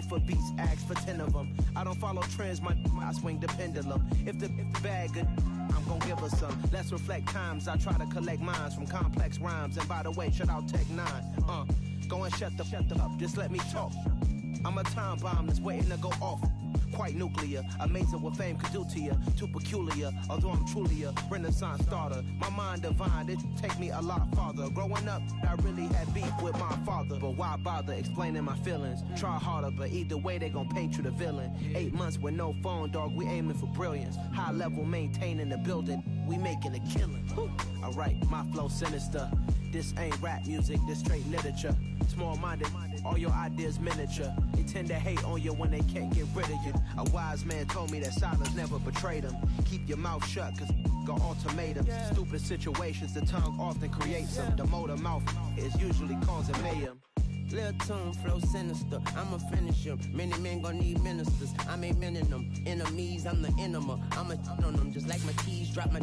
boy for beats, ask for 10 of them. I don't follow trends, I swing the pendulum. If the bag good, I'm gon' give her some. Let's reflect times, I try to collect minds from complex rhymes. And by the way, shout out Tech 9. Go and shut the up, just let me talk. I'm a time bomb that's waiting to go off. Quite nuclear, amazing what fame could do to you. Too peculiar, although I'm truly a renaissance starter. My mind divine, it take me a lot farther. Growing up, I really had beef with my father. But why bother explaining my feelings? Try harder, but either way they gon' paint you the villain. 8 months with no phone, dog, we aiming for brilliance. High level maintaining the building, we making a killing. Alright, my flow sinister. This ain't rap music, this straight literature. Small-minded, all your ideas miniature. They tend to hate on you when they can't get rid of you. A wise man told me that silence never betrayed him. Keep your mouth shut, cause got ultimatums. Stupid situations, the tongue often creates them. The motor mouth is usually causing mayhem. Lil' tune, flow sinister, I'ma finish him. Many men gon' need ministers, I'm aiming them. Enemies, I'm the enema. I'ma on them, just like my keys, drop my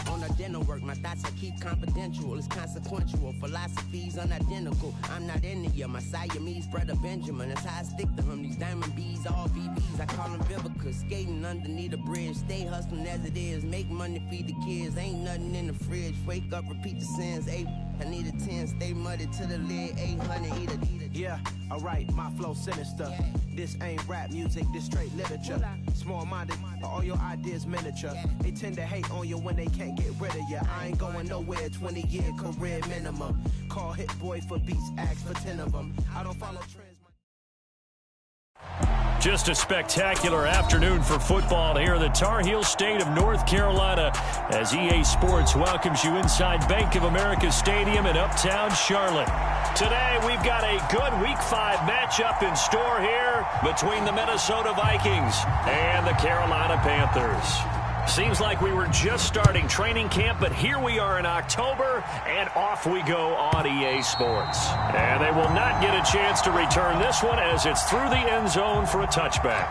on the dental work. My thoughts I keep confidential, it's consequential. Philosophies unidentical, I'm not into you. My Siamese brother Benjamin, that's how I stick to him. These diamond bees, all BBs, I call them Vivica. Skating underneath a bridge, stay hustling as it is. Make money, feed the kids, ain't nothing in the fridge. Wake up, repeat the sins, I need a 10, stay muddy to the lid, 800, eat a. Yeah, alright, my flow sinister. This ain't rap music, this straight literature. Small-minded, all your ideas miniature. They tend to hate on you when they can't get rid of you. I ain't going nowhere, 20-year career minimum. Call Hit Boy for beats, ask for 10 of them. I don't follow trends. Just a spectacular afternoon for football here in the Tar Heel state of North Carolina as EA Sports welcomes you inside Bank of America Stadium in Uptown Charlotte. Today we've got a good Week 5 matchup in store here between the Minnesota Vikings and the Carolina Panthers. Seems like we were just starting training camp, but here we are in October, and off we go on EA Sports. And they will not get a chance to return this one as it's through the end zone for a touchback.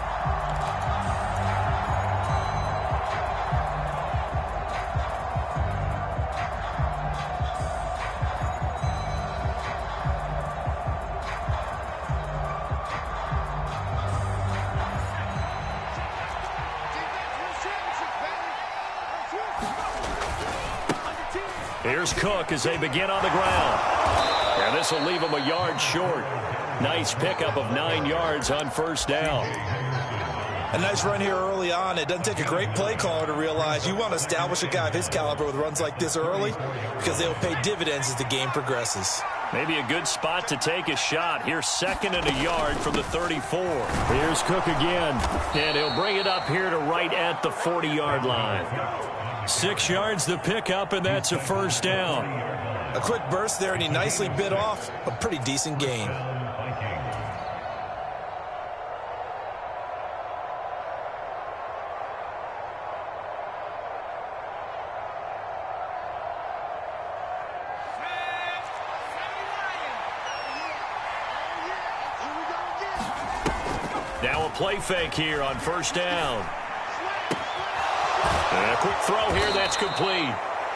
Here's Cook as they begin on the ground. And this will leave him a yard short. Nice pickup of 9 yards on first down. A nice run here early on. It doesn't take a great play caller to realize you want to establish a guy of his caliber with runs like this early because they'll pay dividends as the game progresses. Maybe a good spot to take a shot. Here's 2nd and a yard from the 34. Here's Cook again. And he'll bring it up here to right at the 40-yard line. 6 yards the pickup, and that's a first down. A quick burst there, and he nicely bit off a pretty decent gain. Now a play fake here on first down. And a quick throw here, that's complete.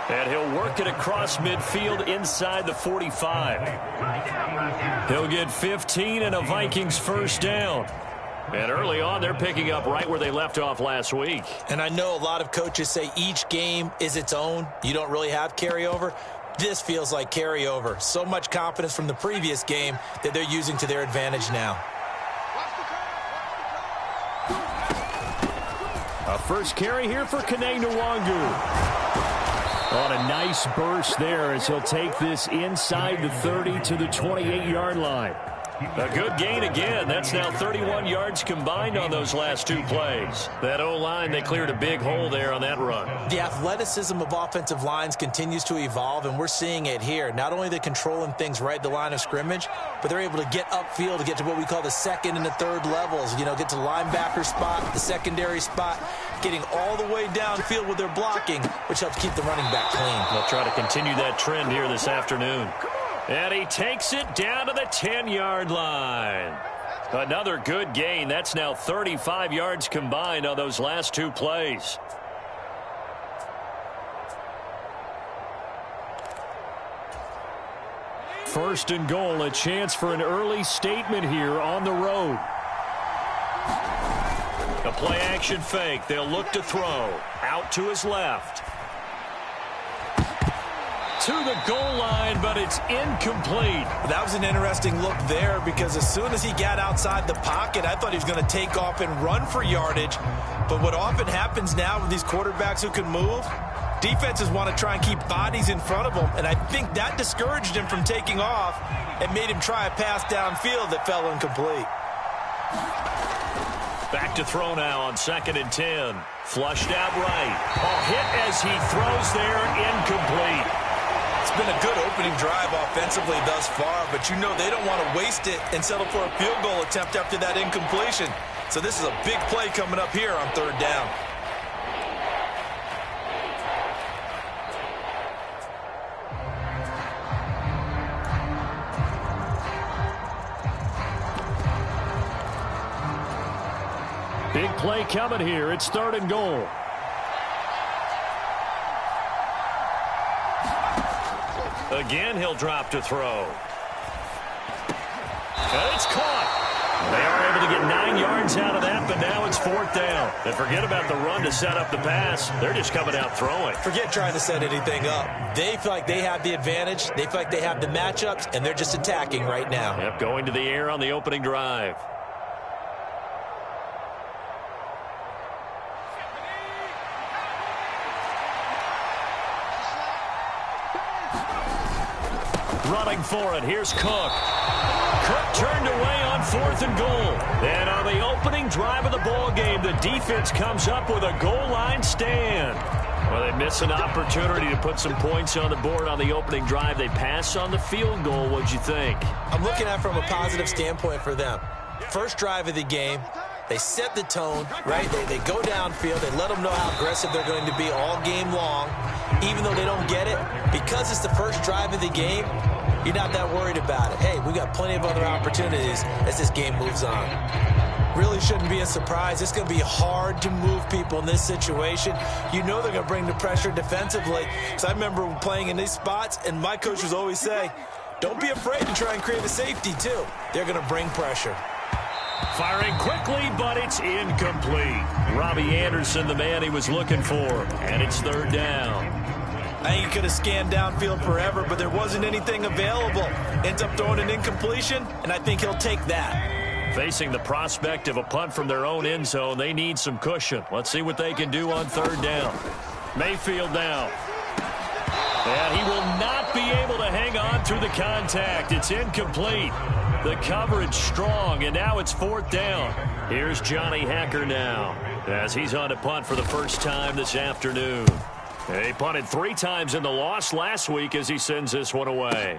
And he'll work it across midfield inside the 45. He'll get 15 and a Vikings first down. And early on, they're picking up right where they left off last week. And I know a lot of coaches say each game is its own. You don't really have carryover. This feels like carryover. So much confidence from the previous game that they're using to their advantage now. A first carry here for Kene Nwangu. On a nice burst there as he'll take this inside the 30 to the 28-yard line. A good gain again. That's now 31 yards combined on those last 2 plays. That O-line, they cleared a big hole there on that run. The athleticism of offensive lines continues to evolve, and we're seeing it here. Not only are they controlling things right at the line of scrimmage, but they're able to get upfield to get to what we call the 2nd and the 3rd levels. You know, get to linebacker spot, the secondary spot, getting all the way downfield with their blocking, which helps keep the running back clean. They'll try to continue that trend here this afternoon. And he takes it down to the 10-yard line. Another good gain. That's now 35 yards combined on those last 2 plays. First and goal, a chance for an early statement here on the road. A play-action fake. They'll look to throw. Out to his left. To the goal line, but it's incomplete. That was an interesting look there because as soon as he got outside the pocket, I thought he was going to take off and run for yardage. But what often happens now with these quarterbacks who can move, defenses want to try and keep bodies in front of them, and I think that discouraged him from taking off and made him try a pass downfield that fell incomplete. Back to throw now on 2nd and 10. Flushed out right. Ball hit as he throws there, incomplete. It's been a good opening drive offensively thus far, but you know they don't want to waste it and settle for a field goal attempt after that incompletion. So this is a big play coming up here on 3rd down. Big play coming here. It's 3rd and goal. Again, he'll drop to throw. And it's caught. They are able to get 9 yards out of that, but now it's 4th down. And forget about the run to set up the pass. They're just coming out throwing. Forget trying to set anything up. They feel like they have the advantage. They feel like they have the matchups, and they're just attacking right now. Yep, going to the air on the opening drive. Running for it. Here's Cook. Cook turned away on 4th and goal. And on the opening drive of the ball game, the defense comes up with a goal line stand. Well, they miss an opportunity to put some points on the board on the opening drive. They pass on the field goal. What'd you think? I'm looking at it from a positive standpoint for them. First drive of the game, they set the tone, right? They go downfield. They let them know how aggressive they're going to be all game long. Even though they don't get it, because it's the first drive of the game, you're not that worried about it. Hey, we got plenty of other opportunities as this game moves on. Really shouldn't be a surprise. It's going to be hard to move people in this situation. You know they're going to bring the pressure defensively. Because I remember playing in these spots, and my coach was always saying, don't be afraid to try and create a safety, too. They're going to bring pressure. Firing quickly, but it's incomplete. Robbie Anderson, the man he was looking for. And it's 3rd down. I think he could have scanned downfield forever, but there wasn't anything available. Ends up throwing an incompletion, and I think he'll take that. Facing the prospect of a punt from their own end zone, they need some cushion. Let's see what they can do on 3rd down. Mayfield now. And he will not be able to hang on through the contact. It's incomplete. The coverage strong, and now it's 4th down. Here's Johnny Hacker now as he's on to punt for the first time this afternoon. He punted 3 times in the loss last week as he sends this one away.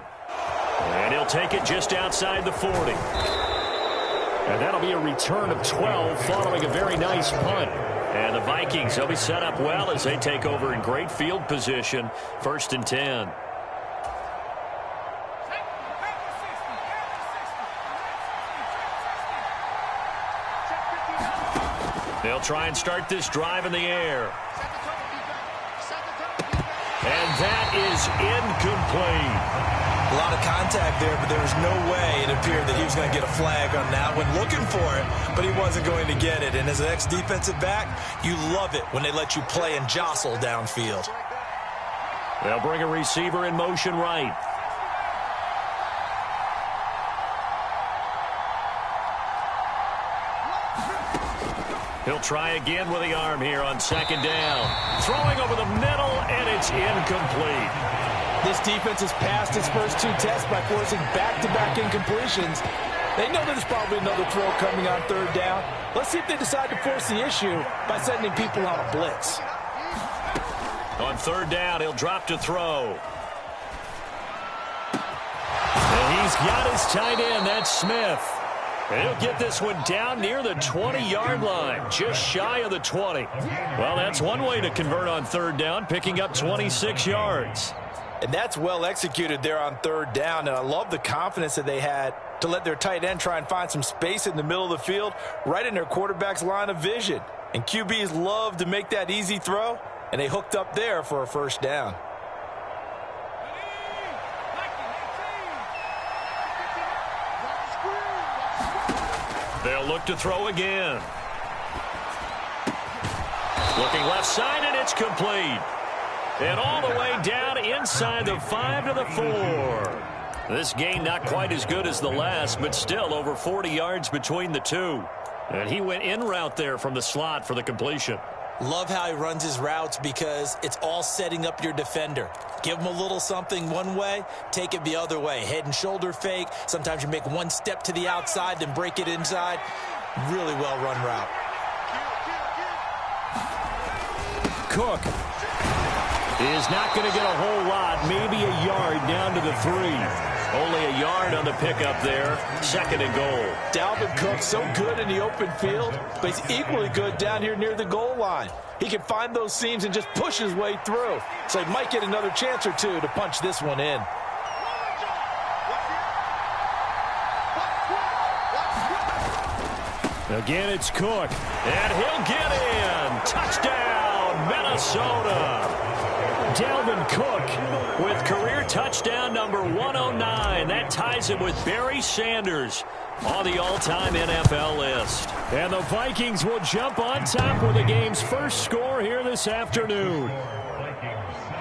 And he'll take it just outside the 40. And that'll be a return of 12 following a very nice punt. And the Vikings, they'll be set up well as they take over in great field position. 1st and 10. They'll try and start this drive in the air. And that is incomplete. A lot of contact there, but there was no way it appeared that he was going to get a flag on that one. Looking for it, but he wasn't going to get it. And as an ex-defensive back, you love it when they let you play and jostle downfield. They'll bring a receiver in motion right. He'll try again with the arm here on 2nd down. Throwing over the middle, and it's incomplete. This defense has passed its first 2 tests by forcing back-to-back incompletions. They know there's probably another throw coming on 3rd down. Let's see if they decide to force the issue by sending people on a blitz. On 3rd down, he'll drop to throw. And he's got his tight end. That's Smith. And he'll get this one down near the 20-yard line, just shy of the 20. Well, that's one way to convert on 3rd down, picking up 26 yards. And that's well executed there on 3rd down, and I love the confidence that they had to let their tight end try and find some space in the middle of the field, right in their quarterback's line of vision. And QBs love to make that easy throw, and they hooked up there for a 1st down. They'll look to throw again. Looking left side, and it's complete. And all the way down inside the 5 to the 4. This gain not quite as good as the last, but still over 40 yards between the two. And he went in route there from the slot for the completion. Love how he runs his routes because it's all setting up your defender. Give him a little something one way, take it the other way. Head and shoulder fake. Sometimes you make one step to the outside, then break it inside. Really well run route. Cook is not going to get a whole lot, maybe a yard down to the 3. Only a yard on the pickup there, 2nd and goal. Dalvin Cook, so good in the open field, but he's equally good down here near the goal line. He can find those seams and just push his way through. So he might get another chance or two to punch this one in. Again, it's Cook, and he'll get in. Touchdown, Minnesota. Dalvin Cook with career touchdown number 109. That ties him with Barry Sanders on the all-time NFL list. And the Vikings will jump on top with the game's first score here this afternoon.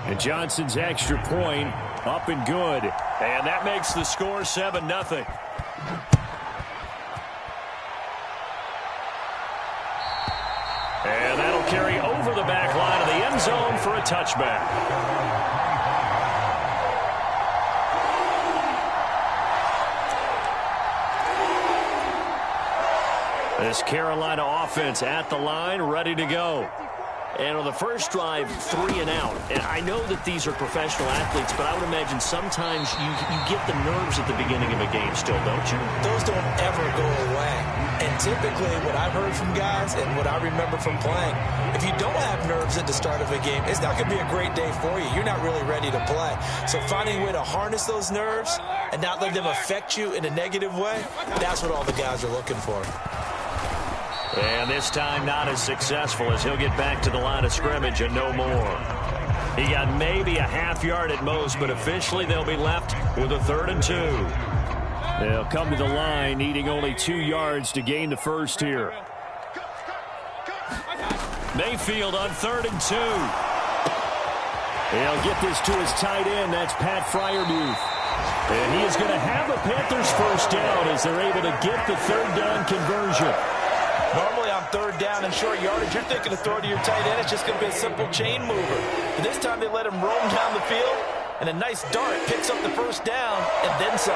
And Johnson's extra point up and good. And that makes the score 7-0. And that'll carry over the back line of the end zone for a touchback. This Carolina offense at the line, ready to go. And on the first drive, 3 and out. And I know that these are professional athletes, but I would imagine sometimes you get the nerves at the beginning of a game still, don't you? Those don't ever go away. And typically what I've heard from guys and what I remember from playing, if you don't have nerves at the start of a game, it's not going to be a great day for you. You're not really ready to play. So finding a way to harness those nerves and not let them affect you in a negative way, that's what all the guys are looking for. And this time not as successful as he'll get back to the line of scrimmage and no more. He got maybe a half yard at most, but officially they'll be left with a 3rd and 2. They'll come to the line needing only 2 yards to gain the first here. Mayfield on 3rd and 2. He'll get this to his tight end. That's Pat Freiermuth. And he is going to have the Panthers first down as they're able to get the 3rd down conversion. Normally on 3rd down and short yardage, you're thinking to throw to your tight end. It's just going to be a simple chain mover. But this time they let him roam down the field, and a nice dart picks up the first down and then some.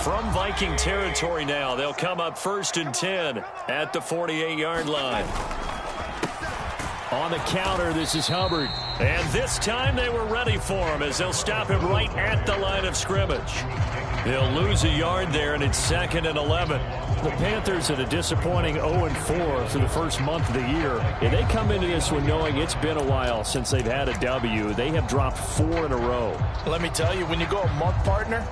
From Viking territory now, they'll come up 1st and 10 at the 48-yard line. On the counter, this is Hubbard. And this time they were ready for him as they'll stop him right at the line of scrimmage. They'll lose a yard there, and it's 2nd and 11. The Panthers at a disappointing 0-4 through the first month of the year. And they come into this one knowing it's been a while since they've had a W. They have dropped 4 in a row. Let me tell you, when you go a month, partner,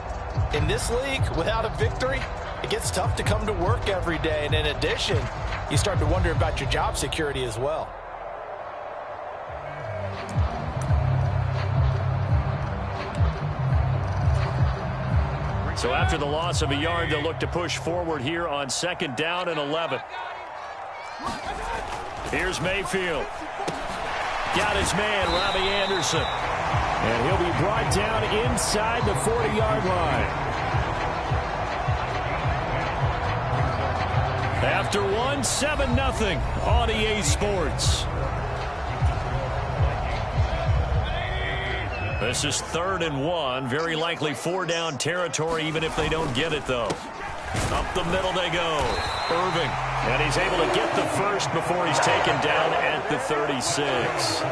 in this league, without a victory, it gets tough to come to work every day. And in addition, you start to wonder about your job security as well. So after the loss of a yard, they'll look to push forward here on 2nd down and 11. Here's Mayfield. Got his man, Robbie Anderson. And he'll be brought down inside the 40-yard line. After 7-0 on EA Sports. This is 3rd and 1. Very likely 4-down territory, even if they don't get it, though. Up the middle they go. Irving. And he's able to get the first before he's taken down at the 36.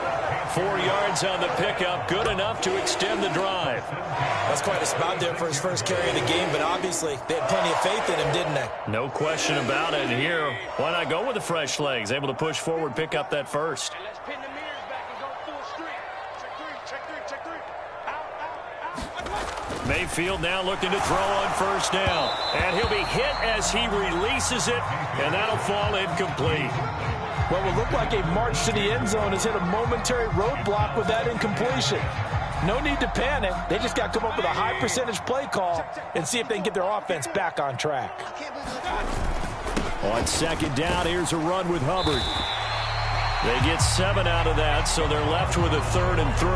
4 yards on the pickup. Good enough to extend the drive. That's quite a spot there for his first carry of the game, but obviously they had plenty of faith in him, didn't they? No question about it. Here, why not go with the fresh legs? Able to push forward, pick up that first. Mayfield now looking to throw on 1st down. And he'll be hit as he releases it, and that'll fall incomplete. What will look like a march to the end zone has hit a momentary roadblock with that incompletion. No need to panic. They just got to come up with a high percentage play call and see if they can get their offense back on track. On second down, here's a run with Hubbard. They get 7 out of that, so they're left with a 3rd and 3.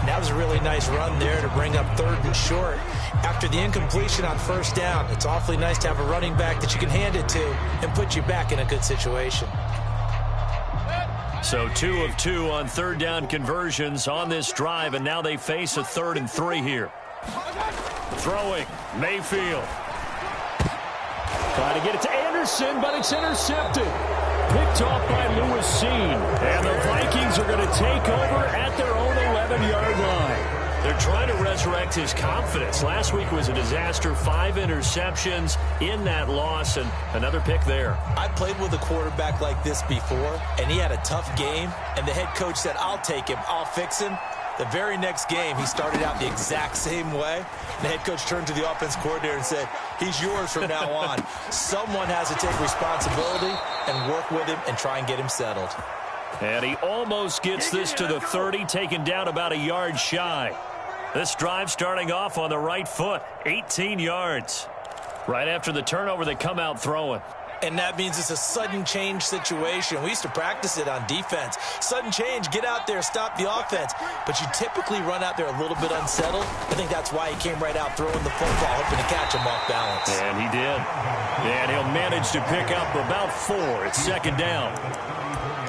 That was a really nice run there to bring up 3rd and short. After the incompletion on first down, it's awfully nice to have a running back that you can hand it to and put you back in a good situation. So 2 of 2 on 3rd down conversions on this drive, and now they face a 3rd and 3 here. Throwing, Mayfield. Trying to get it to Anderson, but it's intercepted. Picked off by Lewis Seen. And the Vikings are going to take over at their own 11-yard line. They're trying to resurrect his confidence. Last week was a disaster. 5 interceptions in that loss, and another pick there. I played with a quarterback like this before, and he had a tough game, and the head coach said, I'll take him, I'll fix him. The very next game, he started out the exact same way. The head coach turned to the offense coordinator and said, he's yours from now on. Someone has to take responsibility and work with him and try and get him settled. And he almost gets this to the 30, taken down about a yard shy. This drive starting off on the right foot, 18 yards. Right after the turnover, they come out throwing. And that means it's a sudden change situation. We used to practice it on defense. Sudden change, get out there, stop the offense. But you typically run out there a little bit unsettled. I think that's why he came right out throwing the football, hoping to catch him off balance. And he did. And he'll manage to pick up about 4 at second down.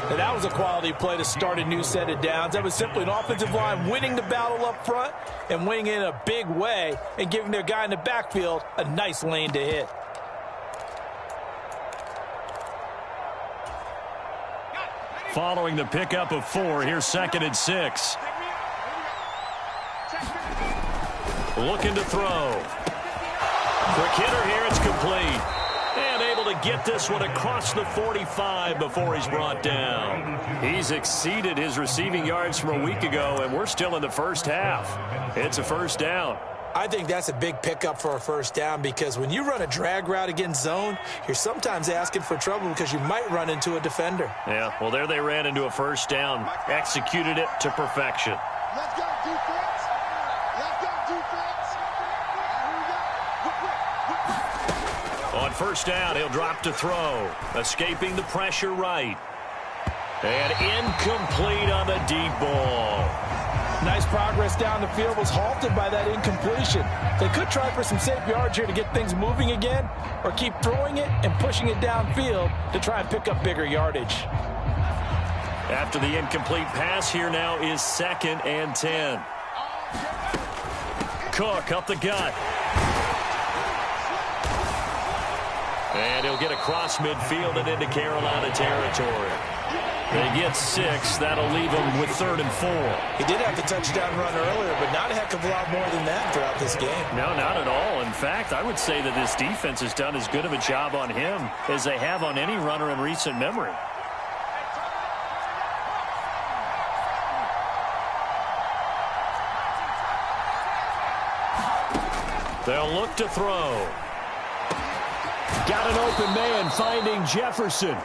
And that was a quality play to start a new set of downs. That was simply an offensive line winning the battle up front and winning in a big way and giving their guy in the backfield a nice lane to hit. Following the pickup of 4, here's 2nd and 6. Looking to throw. Quick hitter here, it's complete. And able to get this one across the 45 before he's brought down. He's exceeded his receiving yards from a week ago, and we're still in the first half. It's a first down. I think that's a big pickup for a first down because when you run a drag route against zone, you're sometimes asking for trouble because you might run into a defender. Yeah, well, there they ran into a first down. Executed it to perfection. Let's go, defense. Let's go, defense. On first down, he'll drop to throw. Escaping the pressure right. And incomplete on the deep ball. Nice progress down the field, was halted by that incompletion. They could try for some safe yards here to get things moving again, or keep throwing it and pushing it downfield to try and pick up bigger yardage. After the incomplete pass, here now is 2nd and 10. Cook up the gut. And he'll get across midfield and into Carolina territory. They get 6. That'll leave them with 3rd and 4. He did have the touchdown run earlier, but not a heck of a lot more than that throughout this game. No, not at all. In fact, I would say that this defense has done as good of a job on him as they have on any runner in recent memory. They'll look to throw. Got an open man finding Jefferson.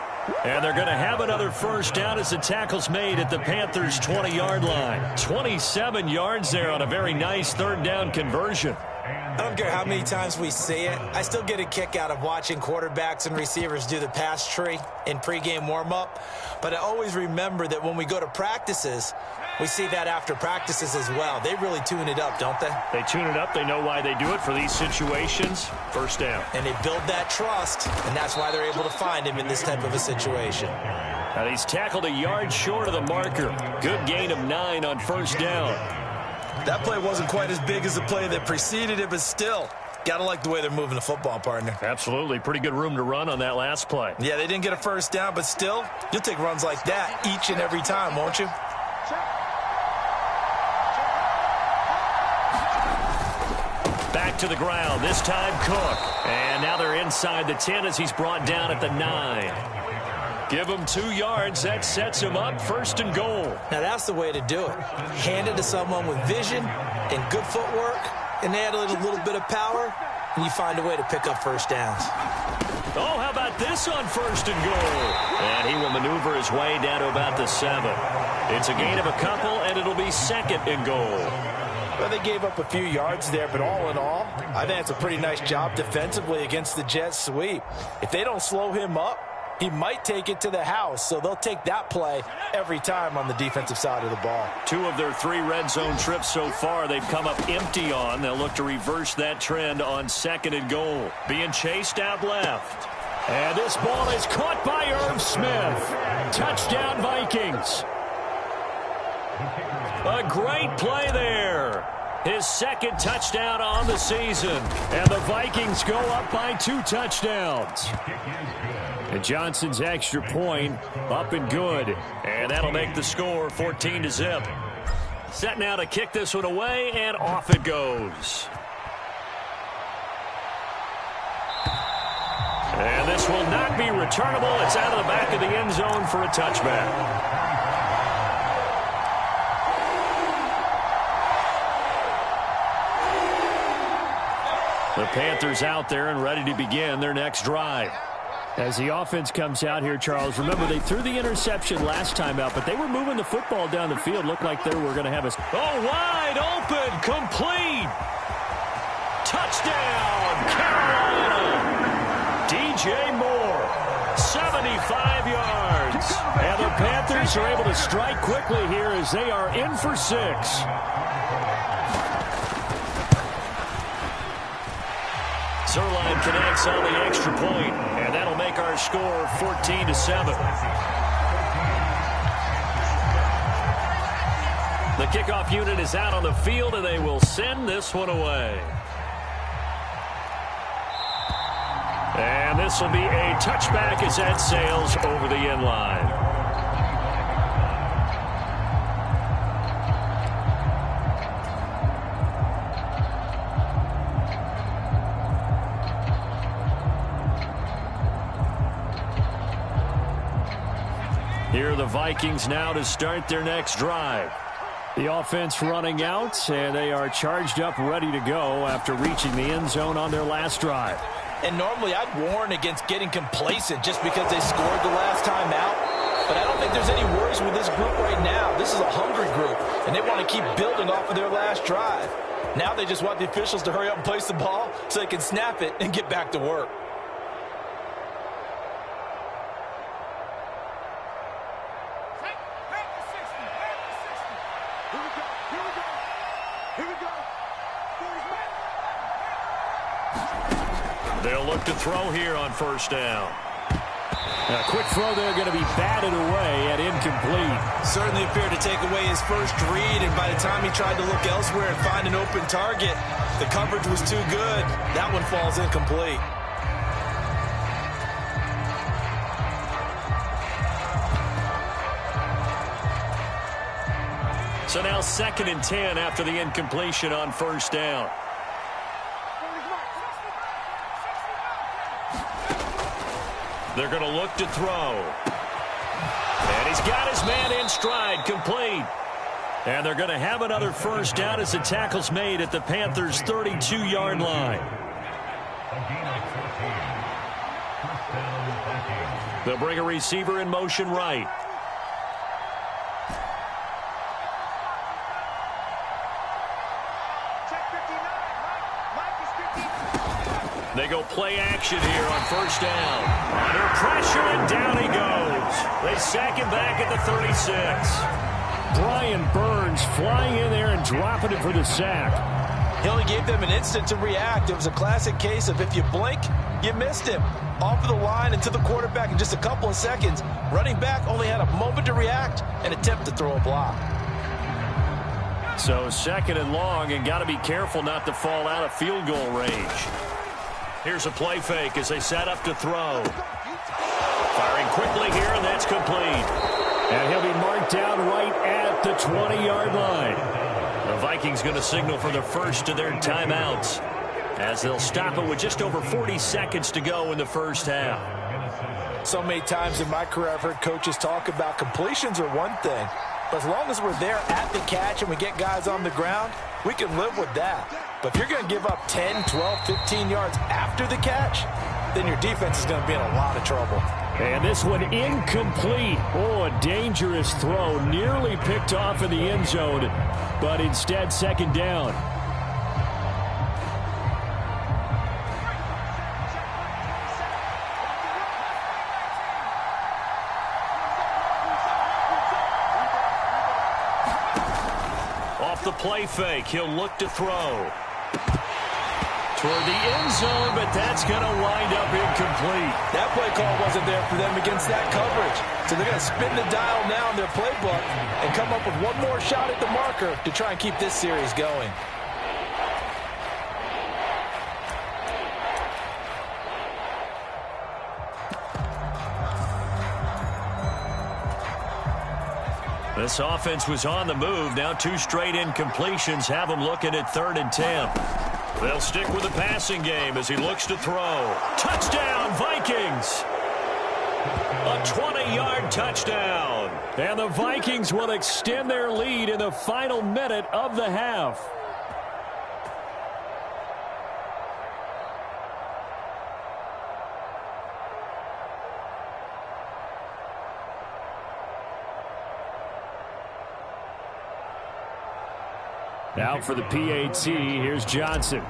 And they're going to have another first down as the tackle's made at the Panthers' 20-yard line. 27 yards there on a very nice 3rd down conversion. I don't care how many times we see it. I still get a kick out of watching quarterbacks and receivers do the pass tree in pregame warm-up. But I always remember that when we go to practices, we see that after practices as well. They really tune it up, don't they? They tune it up. They know why they do it for these situations. First down. And they build that trust, and that's why they're able to find him in this type of a situation. Now he's tackled a yard short of the marker. Good gain of 9 on first down. That play wasn't quite as big as the play that preceded it, but still, gotta like the way they're moving the football, partner. Absolutely. Pretty good room to run on that last play. Yeah, they didn't get a first down, but still, you'll take runs like that each and every time, won't you? Back to the ground, this time Cook. And now they're inside the 10 as he's brought down at the 9. Give him 2 yards. That sets him up 1st and goal. Now, that's the way to do it. Hand it to someone with vision and good footwork, and add a little bit of power, and you find a way to pick up first downs. Oh, how about this on 1st and goal? And he will maneuver his way down to about the 7. It's a gain of a couple, and it'll be 2nd and goal. Well, they gave up a few yards there, but all in all, I think it's a pretty nice job defensively against the Jets sweep. If they don't slow him up, he might take it to the house, so they'll take that play every time on the defensive side of the ball. 2 of their 3 red zone trips so far they've come up empty on. They'll look to reverse that trend on 2nd and goal. Being chased out left. And this ball is caught by Irv Smith. Touchdown, Vikings. A great play there. His 2nd touchdown on the season. And the Vikings go up by 2 touchdowns. And Johnson's extra point up and good. And that'll make the score 14-0. Set now to kick this one away, and off it goes. And this will not be returnable. It's out of the back of the end zone for a touchback. The Panthers out there and ready to begin their next drive. As the offense comes out here, Charles, remember they threw the interception last time out, but they were moving the football down the field. Looked like they were going to have a... Oh, wide open, complete. Touchdown, Carolina. DJ Moore, 75 yards. And the Panthers are able to strike quickly here as they are in for 6. Zerline connects on the extra point, and that'll make our score 14-7. The kickoff unit is out on the field, and they will send this one away. And this will be a touchback as that sails over the end line. Here are the Vikings now to start their next drive. The offense running out, and they are charged up, ready to go after reaching the end zone on their last drive. And normally I'd warn against getting complacent just because they scored the last time out. But I don't think there's any worries with this group right now. This is a hungry group, and they want to keep building off of their last drive. Now they just want the officials to hurry up and place the ball so they can snap it and get back to work. They'll look to throw here on 1st down. A quick throw there going to be batted away and incomplete. Certainly appeared to take away his first read, and by the time he tried to look elsewhere and find an open target, the coverage was too good. That one falls incomplete. So now 2nd and 10 after the incompletion on 1st down. They're going to look to throw. And he's got his man in stride, complete. And they're going to have another 1st down as the tackle's made at the Panthers' 32-yard line. They'll bring a receiver in motion right. They go play action here on 1st down. Under pressure, and down he goes. They sack him back at the 36. Brian Burns flying in there and dropping it for the sack. He only gave them an instant to react. It was a classic case of if you blink, you missed him. Off of the line and to the quarterback in just a couple of seconds. Running back only had a moment to react and attempt to throw a block. So 2nd and long, and got to be careful not to fall out of field goal range. Here's a play fake as they set up to throw. Firing quickly here, and that's complete. And he'll be marked down right at the 20-yard line. The Vikings going to signal for the first of their timeouts as they'll stop it with just over 40 seconds to go in the 1st half. So many times in my career I've heard coaches talk about completions are one thing, but as long as we're there at the catch and we get guys on the ground, we can live with that. But if you're going to give up 10, 12, 15 yards after the catch, then your defense is going to be in a lot of trouble. And this one incomplete. Oh, a dangerous throw. Nearly picked off in the end zone, but instead second down. Off the play fake, he'll look to throw. Toward the end zone, but that's going to wind up incomplete. That play call wasn't there for them against that coverage. So they're going to spin the dial now in their playbook and come up with one more shot at the marker to try and keep this series going. This offense was on the move. Now 2 straight incompletions have them looking at 3rd and 10. They'll stick with the passing game as he looks to throw. Touchdown, Vikings! A 20-yard touchdown. And the Vikings will extend their lead in the final minute of the half. Out for the PAT, here's Johnson.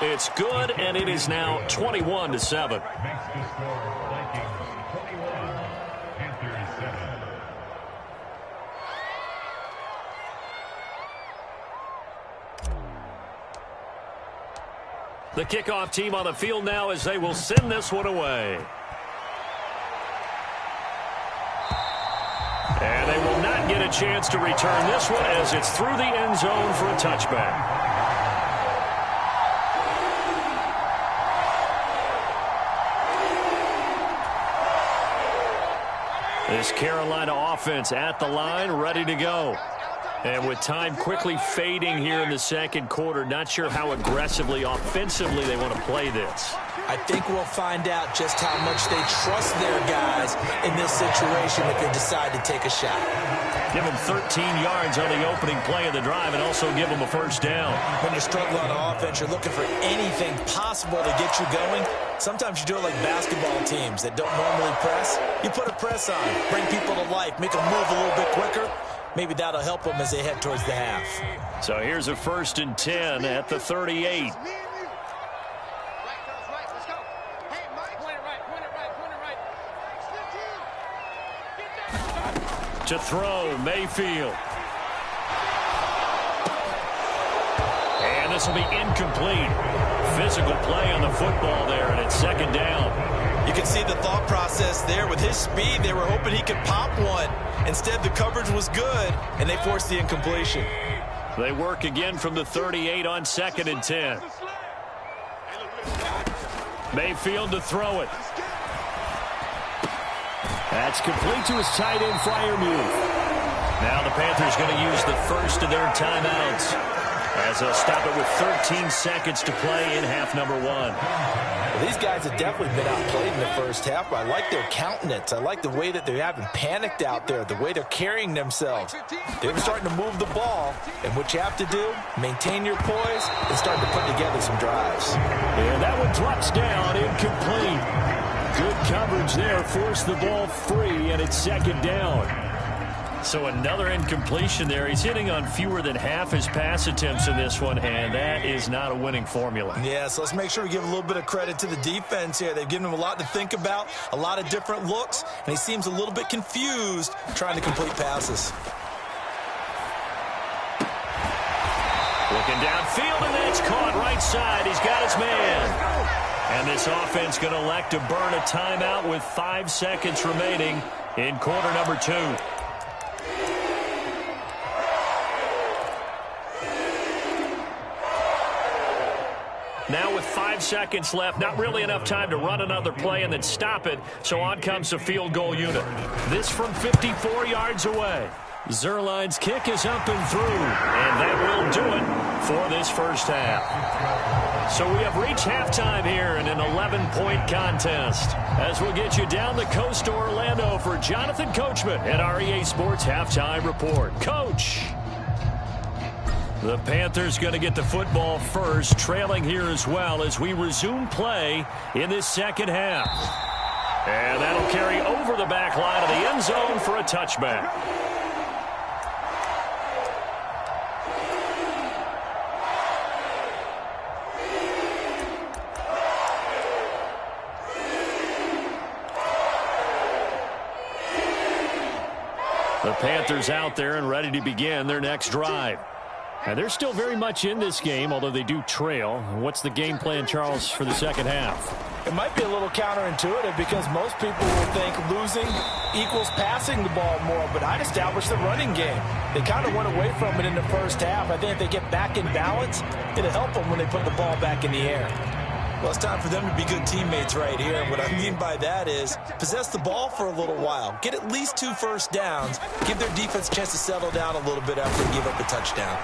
It's good, and it is now 21-7. The kickoff team on the field now as they will send this one away. And they will not get a chance to return this one as it's through the end zone for a touchback. This Carolina offense at the line, ready to go. And with time quickly fading here in the second quarter, not sure how aggressively, offensively they want to play this. I think we'll find out just how much they trust their guys in this situation if they decide to take a shot. Give them 13 yards on the opening play of the drive and also give them a first down. When you're struggling on offense, you're looking for anything possible to get you going. Sometimes you do it like basketball teams that don't normally press. You put a press on, bring people to life, make them move a little bit quicker. Maybe that'll help them as they head towards the half. So here's a 1st and 10 at the 38. To throw, Mayfield. And this will be incomplete. Physical play on the football there, and it's second down. You can see the thought process there. With his speed, they were hoping he could pop one. Instead, the coverage was good, and they forced the incompletion. They work again from the 38 on 2nd and 10. Mayfield to throw it. That's complete to his tight end Freiermuth. Now the Panthers going to use the first of their timeouts as they'll stop it with 13 seconds to play in half number 1. Well, these guys have definitely been outplayed in the first half, but I like their countenance. I like the way that they haven't panicked out there, the way they're carrying themselves. They're starting to move the ball, and what you have to do, maintain your poise and start to put together some drives. And that one drops down, incomplete. Good coverage there, forced the ball free, and it's second down. So another incompletion there. He's hitting on fewer than half his pass attempts in this one, and that is not a winning formula. Yeah, so let's make sure we give a little bit of credit to the defense here. They've given him a lot to think about, a lot of different looks, and he seems a little bit confused trying to complete passes. Looking downfield, and that's caught right side. He's got his man. And this offense going to elect to burn a timeout with 5 seconds remaining in quarter number 2. Now with 5 seconds left, not really enough time to run another play and then stop it, so on comes the field goal unit. This from 54 yards away. Zerline's kick is up and through, and that will do it for this first half. So we have reached halftime here in an 11-point contest. As we'll get you down the coast to Orlando for Jonathan Coachman at our EA Sports Halftime Report. Coach! The Panthers going to get the football first, trailing here as well as we resume play in this second half. And that'll carry over the back line of the end zone for a touchback. The Panthers out there and ready to begin their next drive. And they're still very much in this game, although they do trail. What's the game plan, Charles, for the second half? It might be a little counterintuitive because most people will think losing equals passing the ball more, but I'd establish the running game. They kind of went away from it in the first half. I think if they get back in balance, it'll help them when they put the ball back in the air. Well, it's time for them to be good teammates right here. And what I mean by that is possess the ball for a little while. Get at least 2 first downs. Give their defense a chance to settle down a little bit after they give up a touchdown.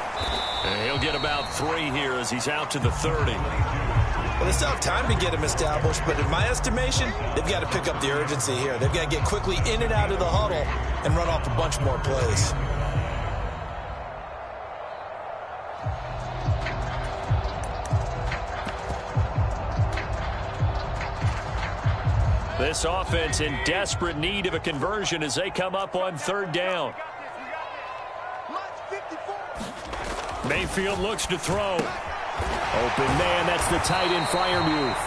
And he'll get about 3 here as he's out to the 30. Well, they still have time to get him established, but in my estimation, they've got to pick up the urgency here. They've got to get quickly in and out of the huddle and run off a bunch more plays. This offense in desperate need of a conversion as they come up on 3rd down. Mayfield looks to throw. Open man, that's the tight end Freiermuth.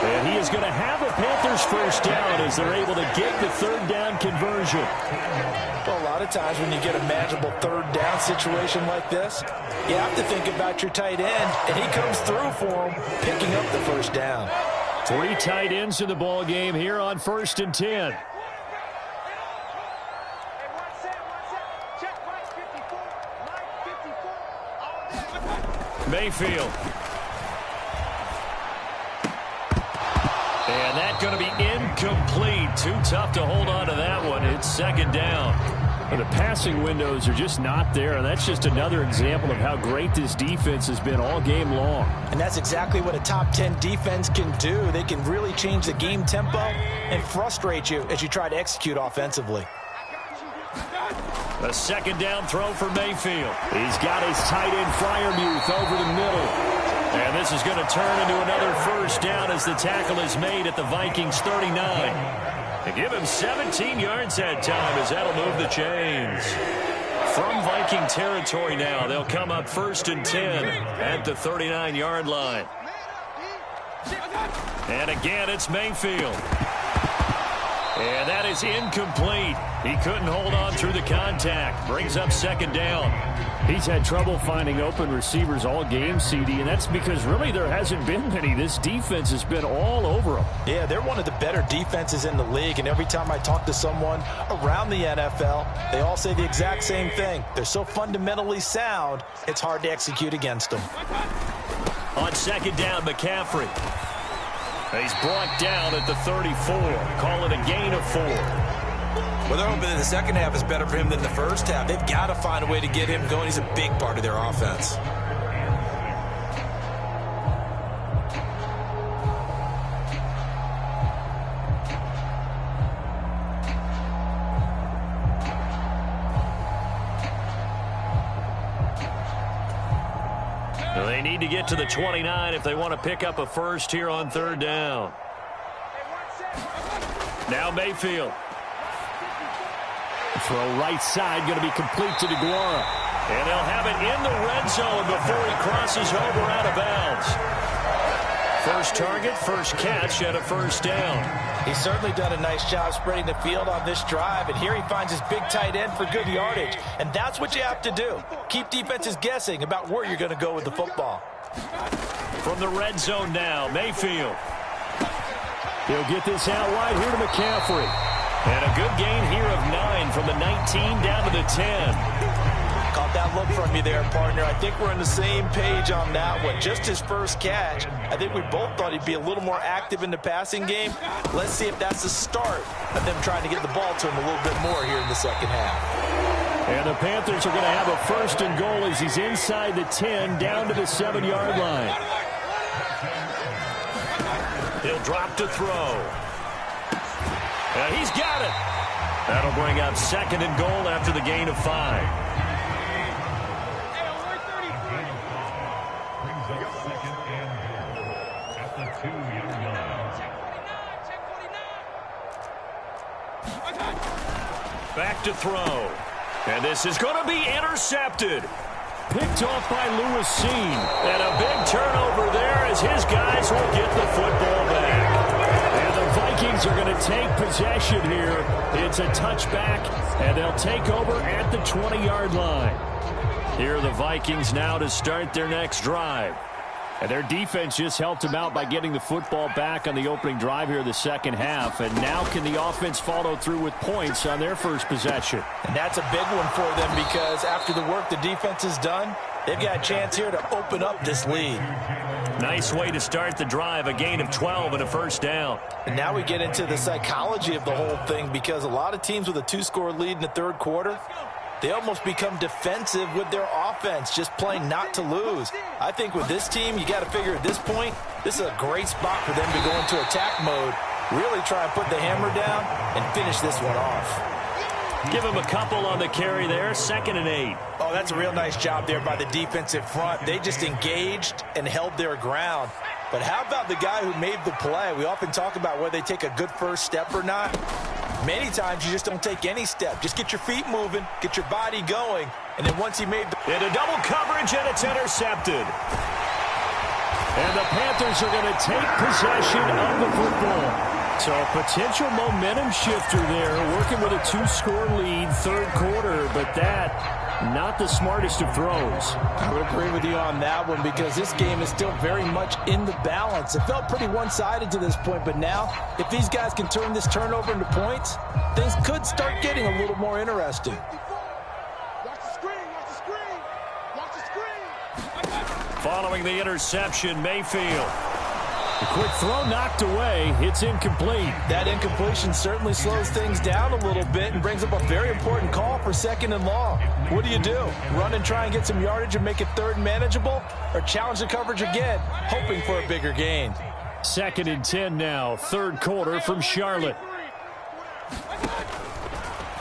And he is going to have a Panthers first down as they're able to get the 3rd down conversion. Well, a lot of times when you get a manageable 3rd down situation like this, you have to think about your tight end, and he comes through for him, picking up the first down. 3 tight ends in the ball game here on 1st and 10. Mayfield. And that's going to be incomplete. Too tough to hold on to that one. It's 2nd down. And the passing windows are just not there, and that's just another example of how great this defense has been all game long. And that's exactly what a top 10 defense can do. They can really change the game tempo and frustrate you as you try to execute offensively. A 2nd down throw for Mayfield. He's got his tight end Freiermuth over the middle. And this is going to turn into another first down as the tackle is made at the Vikings 39. They give him 17 yards that time as that'll move the chains. From Viking territory now, they'll come up 1st and 10 at the 39-yard line. And again, it's Mayfield. And that is incomplete. He couldn't hold on through the contact. Brings up 2nd down. He's had trouble finding open receivers all game, CD, and that's because really there hasn't been many. This defense has been all over them. Yeah, they're one of the better defenses in the league, and every time I talk to someone around the NFL, they all say the exact same thing. They're so fundamentally sound, it's hard to execute against them. On 2nd down, McCaffrey. He's brought down at the 34. Call it a gain of 4. Well, they're hoping that the second half is better for him than the first half. They've got to find a way to get him going. He's a big part of their offense. They need to get to the 29 if they want to pick up a first here on 3rd down. Now Mayfield. Throw right side, going to be complete to DeGuara. And they'll have it in the red zone before he crosses over out of bounds. First target, first catch, and a first down. He's certainly done a nice job spreading the field on this drive, and here he finds his big tight end for good yardage. And that's what you have to do. Keep defenses guessing about where you're going to go with the football. From the red zone now, Mayfield. He'll get this out wide here to McCaffrey. And a good gain here of 9 from the 19 down to the 10. Caught that look from you there, partner. I think we're on the same page on that one. Just his first catch. I think we both thought he'd be a little more active in the passing game. Let's see if that's the start of them trying to get the ball to him a little bit more here in the second half. And the Panthers are going to have a 1st and goal as he's inside the 10 down to the 7-yard line. He'll drop to throw. And he's got it. That'll bring up 2nd and goal after the gain of 5. Back to throw. And this is going to be intercepted. Picked off by Lewis Seen. And a big turnover there as his guys will get the football back. And the Vikings are going to take possession here. It's a touchback, and they'll take over at the 20-yard line. Here are the Vikings now to start their next drive. And their defense just helped them out by getting the football back on the opening drive here in the second half. And now can the offense follow through with points on their first possession? And that's a big one for them because after the work the defense has done, they've got a chance here to open up this lead. Nice way to start the drive, a gain of 12 and a first down. And now we get into the psychology of the whole thing because a lot of teams with a 2-score lead in the third quarter, they almost become defensive with their offense, just playing not to lose. I think with this team, you got to figure at this point, this is a great spot for them to go into attack mode, really try and put the hammer down and finish this one off. Give him a couple on the carry there, 2nd and 8. Oh, that's a real nice job there by the defensive front. They just engaged and held their ground. But how about the guy who made the play? We often talk about whether they take a good first step or not. Many times you just don't take any step. Just get your feet moving, get your body going, and then once he made the... Into double coverage, and it's intercepted. And the Panthers are going to take possession of the football. So a potential momentum shifter there, working with a 2-score lead, third quarter, but that... not the smartest of throws. I would agree with you on that one because this game is still very much in the balance. It felt pretty one-sided to this point, but now if these guys can turn this turnover into points, things could start getting a little more interesting. Watch the screen, watch the screen, watch the screen. Following the interception, Mayfield. The quick throw knocked away. It's incomplete. That incompletion certainly slows things down a little bit and brings up a very important call for 2nd and long. What do? Run and try and get some yardage and make it 3rd and manageable? Or challenge the coverage again, hoping for a bigger gain? 2nd and 10 now, third quarter from Charlotte.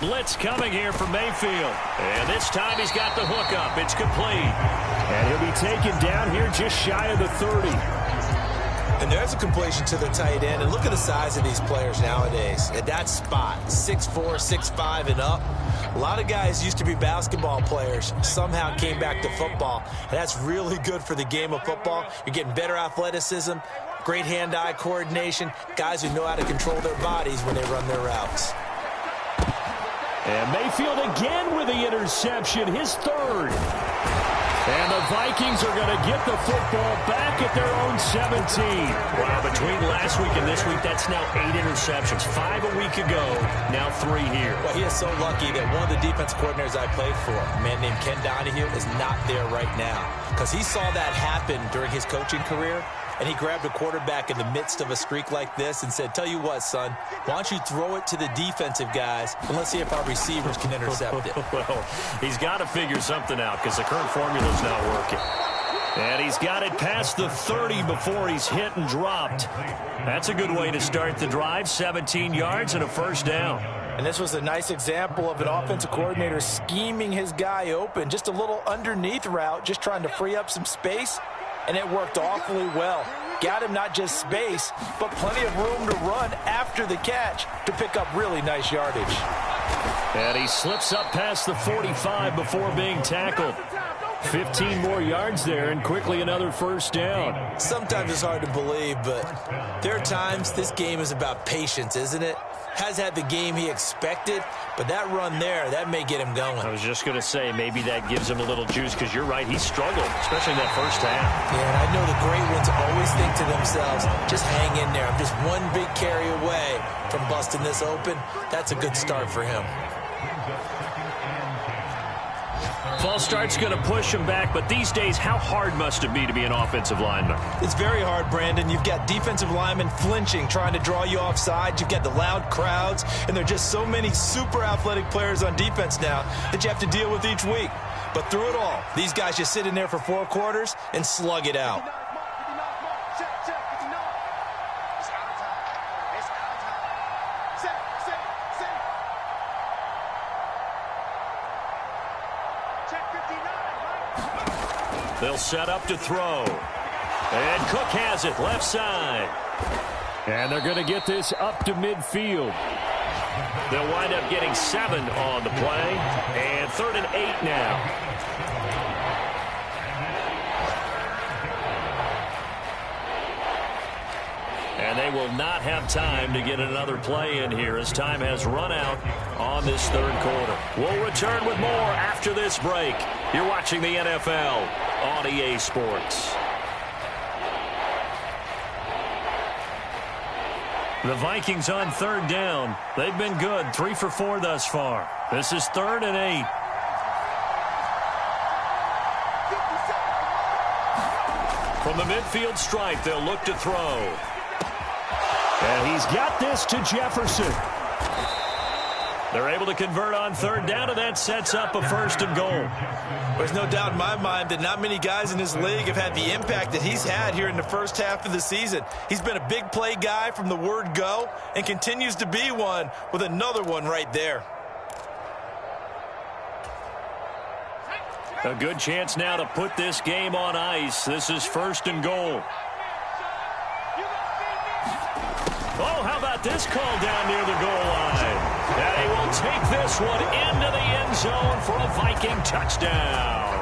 Blitz coming here from Mayfield. And this time he's got the hook up. It's complete. And he'll be taken down here just shy of the 30. And there's a completion to the tight end. And look at the size of these players nowadays. At that spot, 6'4", 6'5", and up. A lot of guys used to be basketball players, somehow came back to football. And that's really good for the game of football. You're getting better athleticism, great hand-eye coordination, guys who know how to control their bodies when they run their routes. And Mayfield again with the interception, his 3rd. And the Vikings are going to get the football back at their own 17. Wow, between last week and this week, that's now 8 interceptions. 5 a week ago, now 3 here. Well, he is so lucky that one of the defense coordinators I played for, a man named Ken Donahue, is not there right now. Because he saw that happen during his coaching career, and he grabbed a quarterback in the midst of a streak like this and said, tell you what, son, why don't you throw it to the defensive guys, and let's see if our receivers can intercept it. Well, he's got to figure something out because the current formula's not working. And he's got it past the 30 before he's hit and dropped. That's a good way to start the drive, 17 yards and a first down. And this was a nice example of an offensive coordinator scheming his guy open, just a little underneath route, just trying to free up some space. And it worked awfully well. Got him not just space, but plenty of room to run after the catch to pick up really nice yardage. And he slips up past the 45 before being tackled. 15 more yards there and quickly another first down. Sometimes it's hard to believe, but there are times this game is about patience, isn't it? Has had the game he expected, but that run there, that may get him going. I was just going to say, maybe that gives him a little juice because you're right, he struggled, especially in that first half. Yeah, and I know the great ones always think to themselves, just hang in there. I'm just one big carry away from busting this open. That's a good start for him. False start's going to push him back, but these days, how hard must it be to be an offensive lineman? It's very hard, Brandon. You've got defensive linemen flinching, trying to draw you offside. You've got the loud crowds, and there are just so many super athletic players on defense now that you have to deal with each week. But through it all, these guys just sit in there for 4 quarters and slug it out. They'll set up to throw. And Cook has it, left side. And they're going to get this up to midfield. They'll wind up getting 7 on the play. And 3rd and 8 now. And they will not have time to get another play in here as time has run out on this 3rd quarter. We'll return with more after this break. You're watching the NFL on EA Sports. The Vikings on 3rd down. They've been good, 3 for 4 thus far. This is 3rd and 8. From the midfield stripe, they'll look to throw. And he's got this to Jefferson. They're able to convert on 3rd down, and that sets up a 1st and goal. There's no doubt in my mind that not many guys in this league have had the impact that he's had here in the first half of the season. He's been a big play guy from the word go and continues to be one with another one right there. A good chance now to put this game on ice. This is 1st and goal. Oh, how about this call down near the goal line? And he will take this one into the end zone for a Viking touchdown.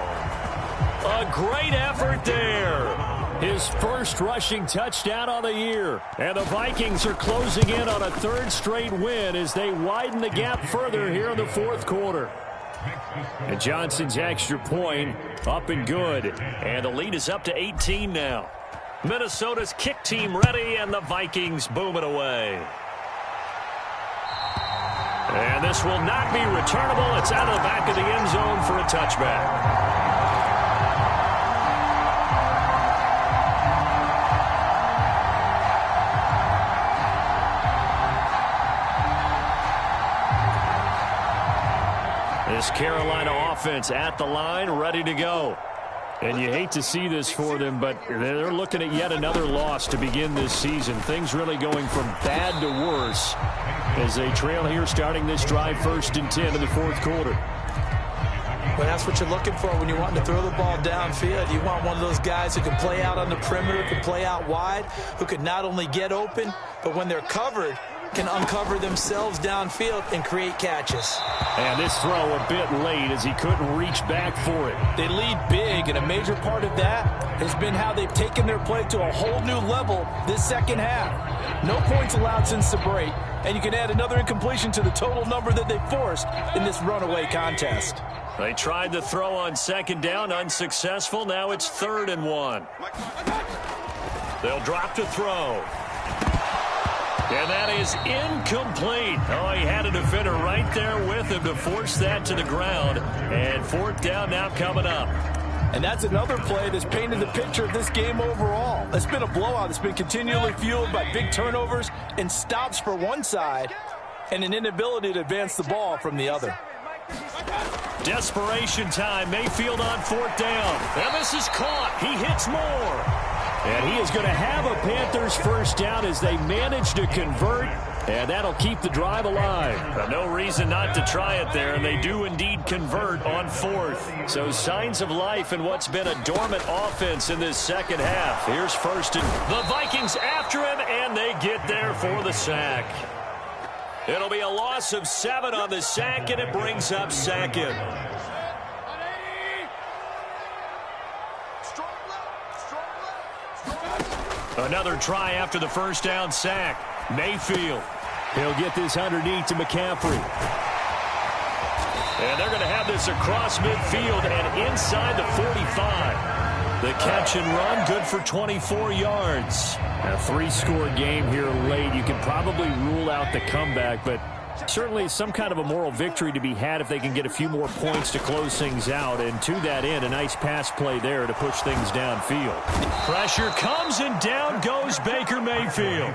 A great effort there. His first rushing touchdown on the year. And the Vikings are closing in on a 3rd straight win as they widen the gap further here in the 4th quarter. And Johnson's extra point up and good. And the lead is up to 18 now. Minnesota's kick team ready, and the Vikings boom it away. And this will not be returnable. It's out of the back of the end zone for a touchback. This Carolina offense at the line, ready to go. And you hate to see this for them, but they're looking at yet another loss to begin this season. Things really going from bad to worse as they trail here starting this drive 1st and 10 in the 4th quarter. Well, that's what you're looking for when you want to throw the ball downfield. You want one of those guys who can play out on the perimeter, can play out wide, who can not only get open, but when they're covered, can uncover themselves downfield and create catches. And this throw a bit late as he couldn't reach back for it. They lead big, and a major part of that has been how they've taken their play to a whole new level this second half. No points allowed since the break, and you can add another incompletion to the total number that they forced in this runaway contest. They tried the throw on 2nd down, unsuccessful. Now it's 3rd and 1. They'll drop to throw. And that is incomplete. Oh, he had a defender right there with him to force that to the ground. And 4th down now coming up. And that's another play that's painted the picture of this game overall. It's been a blowout. It's been continually fueled by big turnovers and stops for one side and an inability to advance the ball from the other. Desperation time. Mayfield on 4th down. And this is caught. He hits more. And he is going to have a Panthers 1st down as they manage to convert. And that'll keep the drive alive. No reason not to try it there. And they do indeed convert on 4th. So signs of life in what's been a dormant offense in this second half. Here's 1st and the Vikings after him. And they get there for the sack. It'll be a loss of 7 on the sack, and it brings up 2nd. Another try after the 1st down sack. Mayfield. He'll get this underneath to McCaffrey. And they're going to have this across midfield and inside the 45. The catch and run, good for 24 yards. A 3-score game here late. You can probably rule out the comeback, but certainly some kind of a moral victory to be had if they can get a few more points to close things out. And to that end, a nice pass play there to push things downfield. Pressure comes, and down goes Baker Mayfield.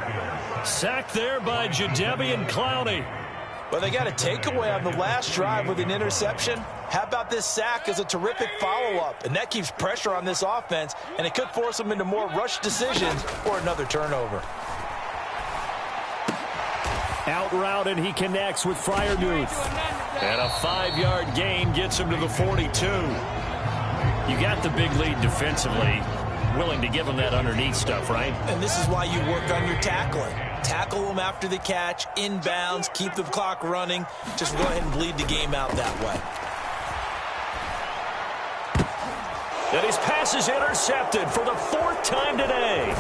Sacked there by Jadeveon Clowney. Well, they got a takeaway on the last drive with an interception. How about this sack as a terrific follow-up? And that keeps pressure on this offense, and it could force them into more rush decisions or another turnover. Out route, and he connects with Freiermuth. And a 5-yard gain gets him to the 42. You got the big lead defensively. Willing to give him that underneath stuff, right? And this is why you work on your tackling. Tackle them after the catch, inbounds, keep the clock running. Just go ahead and bleed the game out that way. And his pass is intercepted for the 4th time today.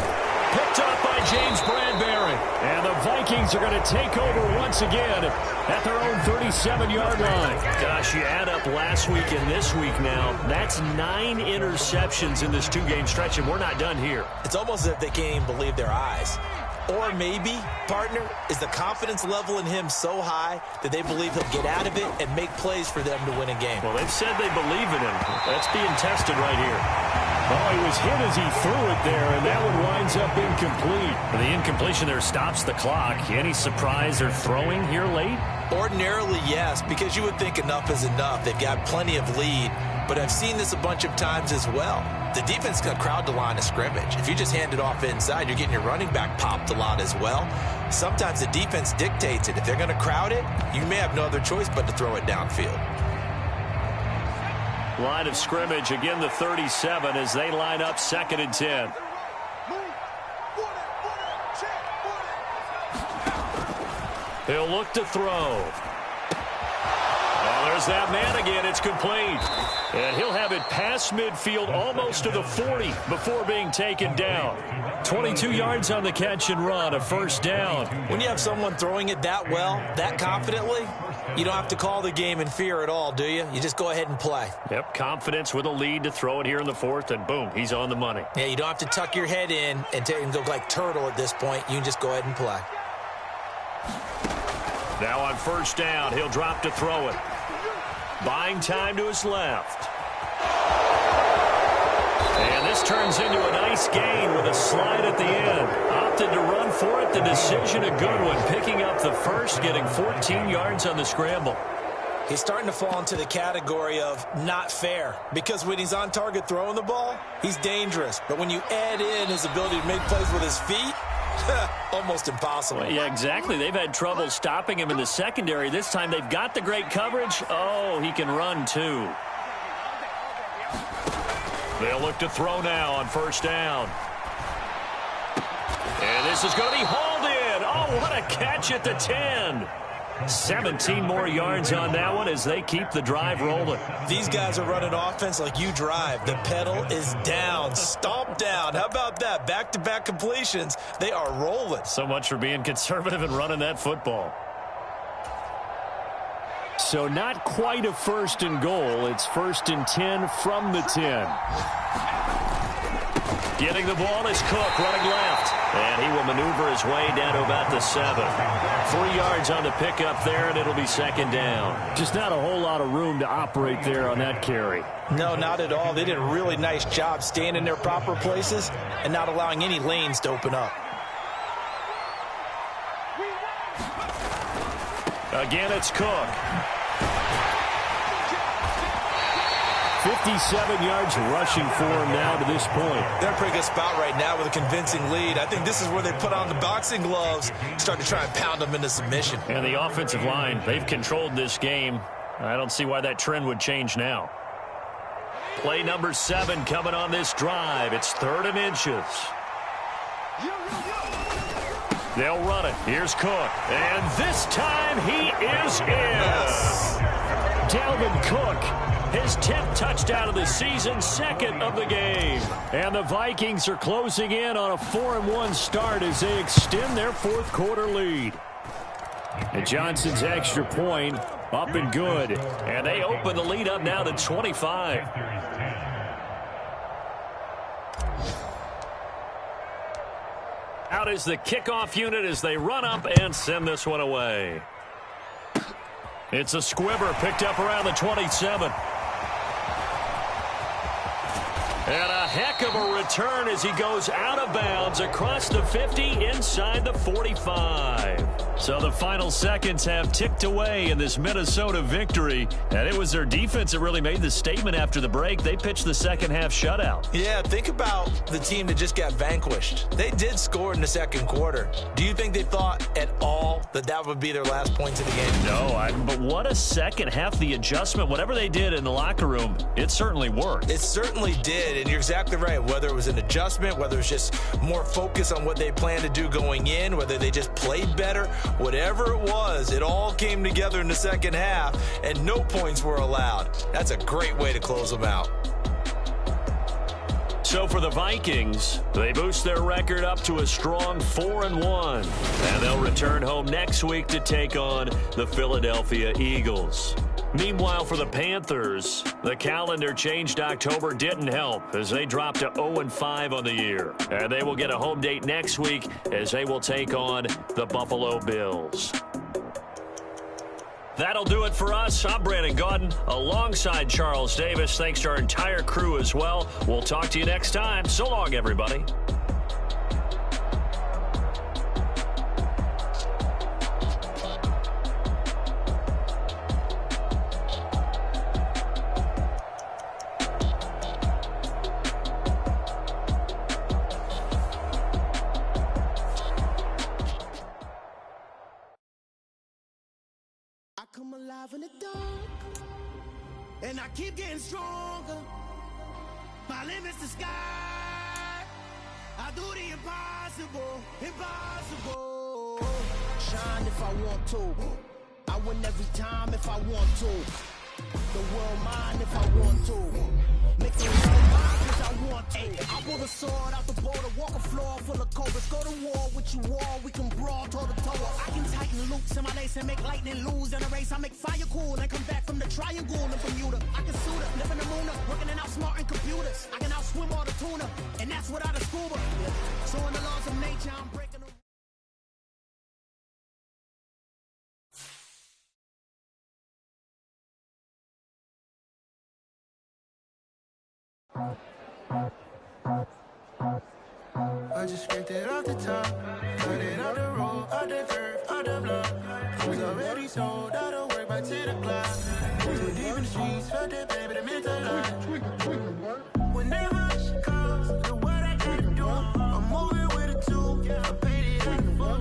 Picked up by James Bradbury. And the Vikings are going to take over once again at their own 37-yard line. Gosh, you add up last week and this week now, that's 9 interceptions in this 2-game stretch, and we're not done here. It's almost as if they can't even believe their eyes. Or maybe, partner, is the confidence level in him so high that they believe he'll get out of it and make plays for them to win a game. Well, they've said they believe in him. That's being tested right here. Oh, he was hit as he threw it there, and that one winds up incomplete. The incompletion there stops the clock. Any surprise they're throwing here late? Ordinarily, yes, because you would think enough is enough. They've got plenty of lead, but I've seen this a bunch of times as well. The defense can crowd the line of scrimmage. If you just hand it off inside, you're getting your running back popped a lot as well. Sometimes the defense dictates it. If they're going to crowd it, you may have no other choice but to throw it downfield. Line of scrimmage, again the 37 as they line up 2nd and 10. He'll look to throw. Oh, there's that man again. It's complete. And he'll have it past midfield almost to the 40 before being taken down. 22 yards on the catch and run, a 1st down. When you have someone throwing it that well, that confidently, you don't have to call the game in fear at all, do you? You just go ahead and play. Yep, confidence with a lead to throw it here in the 4th, and boom, he's on the money. Yeah, you don't have to tuck your head in and go like turtle at this point. You can just go ahead and play. Now on 1st down, he'll drop to throw it. Buying time to his left. And this turns into a nice gain with a slide at the end. Opted to run for it. The decision a good one. Picking up the 1st, getting 14 yards on the scramble. He's starting to fall into the category of not fair, because when he's on target throwing the ball, he's dangerous. But when you add in his ability to make plays with his feet, almost impossible. Well, yeah, exactly. They've had trouble stopping him in the secondary. This time they've got the great coverage. Oh, he can run too. They'll look to throw now on 1st down. And this is going to be hauled in. Oh, what a catch at the 10. 17 more yards on that one as they keep the drive rolling. These guys are running offense like you drive. The pedal is down, stomp down. How about that? Back-to-back completions. They are rolling. So much for being conservative and running that football. So not quite a 1st and goal. It's 1st and 10 from the 10. Getting the ball is Cook running left. And he will maneuver his way down to about the 7. 3 yards on the pickup there, and it'll be 2nd down. Just not a whole lot of room to operate there on that carry. No, not at all. They did a really nice job staying in their proper places and not allowing any lanes to open up. Again, it's Cook. 57 yards rushing for him now to this point. They're in a pretty good spot right now with a convincing lead. I think this is where they put on the boxing gloves, start to try and pound them into submission. And the offensive line, they've controlled this game. I don't see why that trend would change now. Play number 7 coming on this drive. It's 3rd and inches. They'll run it. Here's Cook. And this time he is in. Yes. Dalvin Cook, his 10th touchdown of the season, 2nd of the game. And the Vikings are closing in on a 4-1 start as they extend their 4th quarter lead. And Johnson's extra point up and good. And they open the lead up now to 25. Out is the kickoff unit as they run up and send this one away. It's a squibber picked up around the 27. And a heck of a return as he goes out of bounds across the 50 inside the 45. So the final seconds have ticked away in this Minnesota victory. And it was their defense that really made the statement after the break. They pitched the second half shutout. Yeah, think about the team that just got vanquished. They did score in the 2nd quarter. Do you think they thought at all that that would be their last points of the game? No, but what a second half. The adjustment, whatever they did in the locker room, it certainly worked. It certainly did, and you're exactly exactly right. Whether it was an adjustment, whether it was just more focus on what they planned to do going in, whether they just played better, whatever it was, it all came together in the second half, and no points were allowed. That's a great way to close them out. So for the Vikings, they boost their record up to a strong 4-1. And they'll return home next week to take on the Philadelphia Eagles. Meanwhile, for the Panthers, the calendar changed October didn't help as they dropped to 0-5 on the year. And they will get a home date next week as they will take on the Buffalo Bills. That'll do it for us. I'm Brandon Gaudin alongside Charles Davis. Thanks to our entire crew as well. We'll talk to you next time. So long, everybody. I come alive in the dark, and I keep getting stronger. My limit's the sky. I do the impossible, impossible. Shine if I want to. I win every time if I want to. The world mine if I want to. Make the world mine cause I want to. I pull the sword out the border, walk a floor full of cobras. Go to war with you all, we can brawl toe to toe. I can tighten loops in my lace and make lightning lose in a race. I make fire cool and come back from the triangle in Bermuda. I can suit up, live in the moon up, working and outsmarting computers. I can outswim all the tuna, and that's without a scuba. So in the laws of nature, I'm breaking them. I just scraped it off the top, cut it off the road, out the curve, out the block. Was already sold, out of work by 10 o'clock. Too deep in the streets, felt that baby, the mental lie. Whenever she calls, the what I gotta do, I'm moving with a two, I paid it like a fool.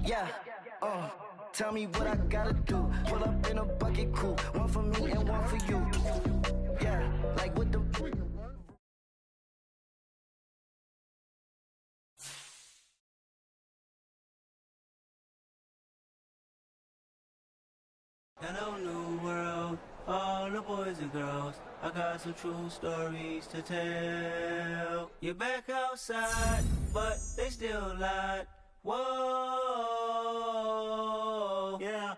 Yeah, tell me what I gotta do. Pull up in a bucket crew, one for me and one for you. Yeah, like with the. Hello, new world, all the boys and girls. I got some true stories to tell. You're back outside, but they still lied. Whoa, yeah.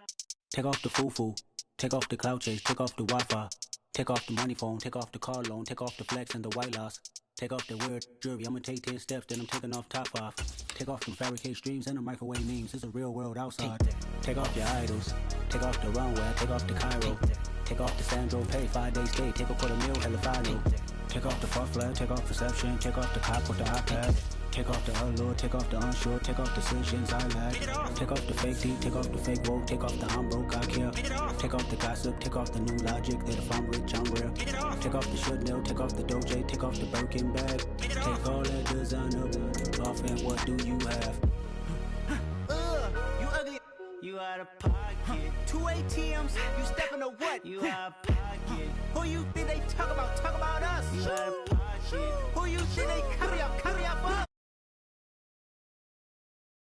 Take off the foo-foo, take off the cloud chase, take off the Wi-Fi, take off the money phone, take off the car loan, take off the flex and the white loss, take off the weird jewelry. I'ma take 10 steps, then I'm taking off top off. Take off the fabricate streams and the microwave memes. It's a real world outside. Take off your idols, take off the runway, take off the Cairo, take off the Sandro pay, 5-day stay, take off for the meal, hella final. Take off the fuck flag, take off perception, take off the cop with the iPad. Take off the allure, take off the unsure, take off decisions I lack. Take off the fake deep, take off the fake woke, take off the I'm broke, I care. Take off the gossip, take off the new logic that if I'm rich, I'm real. Take off the should know, take off the doje, take off the Birkin bag. Take all that designer off and what do you have? You ugly, you out of pocket. 2 ATMs, you stepping to what? You out of pocket. Who you think they talk about? Talk about us. You out of pocket. Who you think they carry up for?